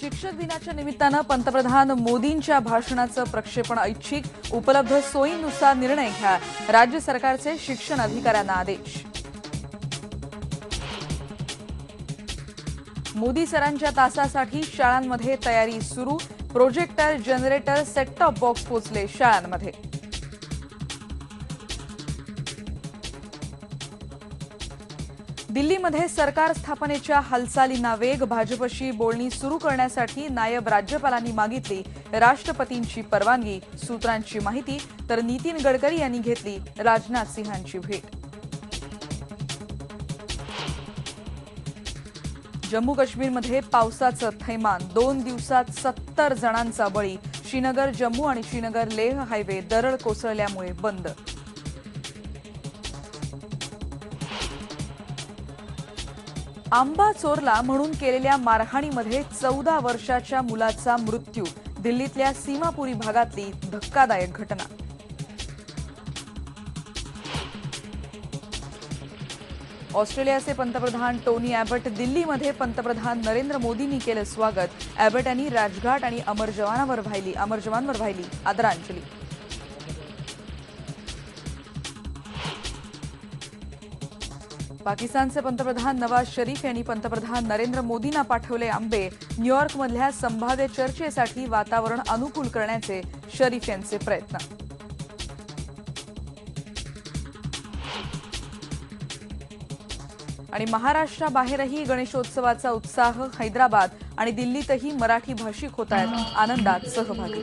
शिक्षक दिनाच्या निमित्तानं पंतप्रधान मोदींच्या भाषणाचं प्रक्षेपण ऐच्छिक, उपलब्ध सोयीनुसार निर्णय घ्या, राज्य सरकारचे शिक्षण अधिकाऱ्यांना आदेश। मोदी सरांच्या तासासाठी शाळांमध्ये तयारी सुरू, projector, generator, set top box पोचले शाळांमध्ये। दिल्लीमध्ये सरकार स्थापनेच्या हालचालींना वेग, भाजपशी बोलणी सुरू करण्यासाठी नायब राज्यपालांनी मागितली राष्ट्रपतींची परवानगी, सूत्रांची माहिती। तर नितीन गडकरी यांनी घेतली राजनाथ सिंहांची भेट। जम्मू काश्मीरमध्ये पावसाचं थैमान, 2 दिवसात 70 जणांचा बळी। श्रीनगर जम्मू आणि श्रीनगर लेह हायवे दरड कोसळल्यामुळे बंद। आंबा चोरला म्हणून केलेल्या मारहाणीमध्ये 14 वर्षाच्या मुलाचा मृत्यू। दिल्लीतल्या सीमापुरी भागातली धक्कादायक घटना। ऑस्ट्रेलियाचे पंतप्रधान टोनी अॅबट दिल्लीमध्ये पंतप्रधान नरेंद्र मोदींनी केलं स्वागत। अॅबट यांनी राजघाट आणि अमर जवानांवर वाहिली आदरांजली। पाकिस्तानचे पंतप्रधान नवाज शरीफ यांनी पंतप्रधान नरेंद्र मोदींना पाठवले आंबे। न्यूयॉर्कमधल्या संभाव्य चर्चेसाठी वातावरण अनुकूल करण्याचे शरीफ यांचे प्रयत्न। आणि महाराष्ट्राबाहेरही गणेशोत्सवाचा उत्साह। हैदराबाद आणि दिल्लीतही मराठी भाषिक होत आहेत आनंदात सहभागी।